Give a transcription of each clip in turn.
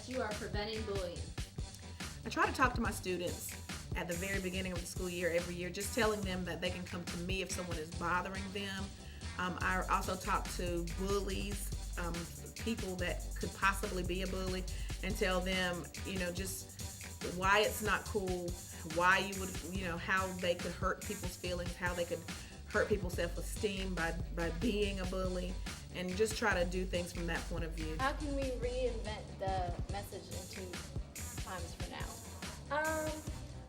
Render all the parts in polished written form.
that you are preventing bullying? I try to talk to my students at the very beginning of the school year every year, just telling them that they can come to me if someone is bothering them. I also talk to bullies, people that could possibly be a bully, and tell them, just why it's not cool, why you would, how they could hurt people's feelings, how they could hurt people's self-esteem by being a bully, and just try to do things from that point of view. How can we reinvent the message into times for now?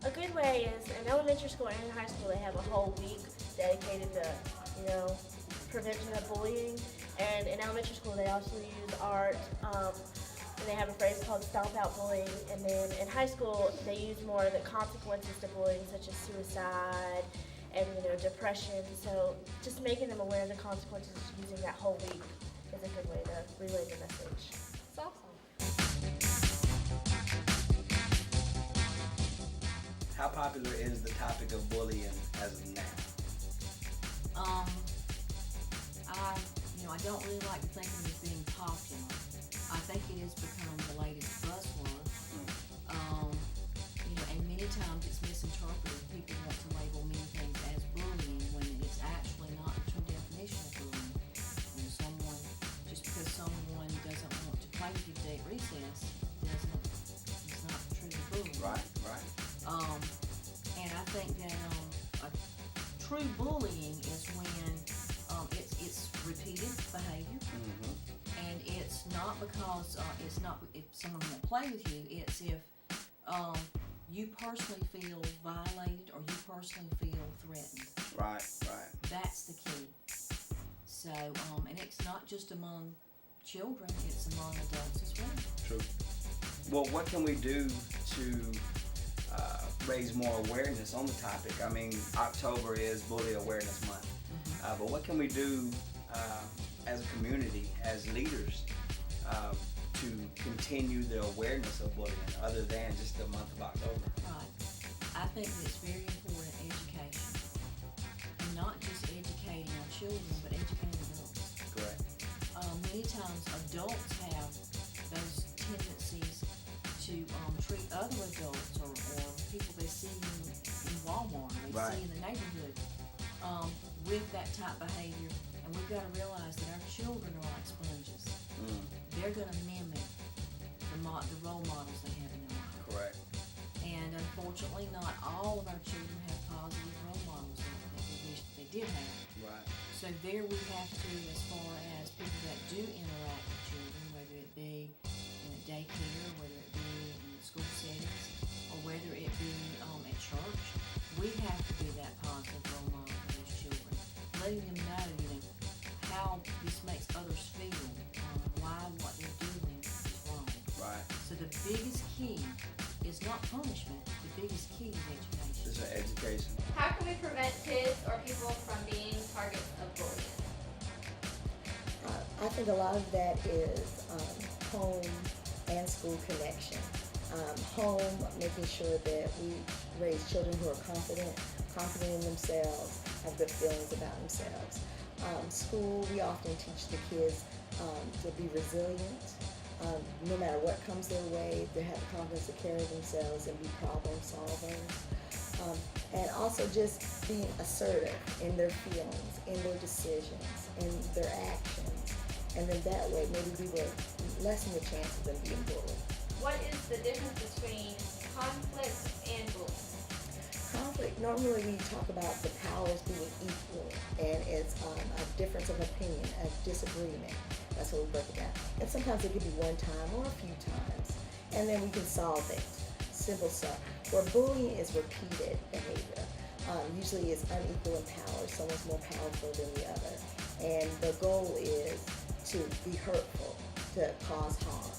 A good way is in elementary school and in high school they have a whole week dedicated to, prevention of bullying. And in elementary school they also use art, and they have a phrase called stomp out bullying. And then in high school they use more of the consequences to bullying, such as suicide and depression. So just making them aware of the consequences using that whole week is a good way to relay the message. It's awesome. How popular is the topic of bullying as of now? I don't really like to think of it as being popular. I think it has become the latest buzzword. And many times it's misinterpreted. People want to label many things as bullying when it's actually not the true definition of bullying. Just because someone doesn't want to play with you today at recess, it's not truly bullying. Right. And I think that a true bullying is when it's repeated behavior, and it's not because it's not if someone won't play with you. It's if you personally feel violated or you personally feel threatened. Right. That's the key. So, and it's not just among children; it's among adults as well. True. Well, what can we do to raise more awareness on the topic? I mean, October is Bully Awareness Month, but what can we do as a community, as leaders, to continue the awareness of bullying other than just the month of October? Right. I think that it's very important education, and not just educating our children, but educating adults. Correct. Many times adults have those tendencies to treat other adults or people they see in Walmart, see in the neighborhood, with that type of behavior. And we've got to realize that our children are like sponges. They're going to mimic the role models they have in their life. Correct. And unfortunately, not all of our children have positive role models that we wish they did have. Right. So there we have to, as far as people that do interact with children, whether it be in a daycare, whether it be in school settings, or whether it be at church, we have to be that positive role model for those children, letting them know, how this makes others feel, why what they're doing is wrong. Right. So the biggest key is not punishment. The biggest key is education. This is education. How can we prevent kids or people from being targets of bullying? I think a lot of that is home and school connection. Home, making sure that we raise children who are confident in themselves, have good feelings about themselves. School, we often teach the kids to be resilient. No matter what comes their way, they have the confidence to carry themselves and be problem solvers. And also just being assertive in their feelings, in their decisions, in their actions. And then that way, maybe we will lessen the chances of them being bullied. What is the difference between conflict and bullying? Conflict, normally we talk about the powers being equal, and it's a difference of opinion, a disagreement. That's what we break it down. And sometimes it could be one time or a few times, and then we can solve it. Simple stuff. Where bullying is repeated behavior. Usually it's unequal in power. Someone's more powerful than the other. And the goal is to be hurtful, to cause harm.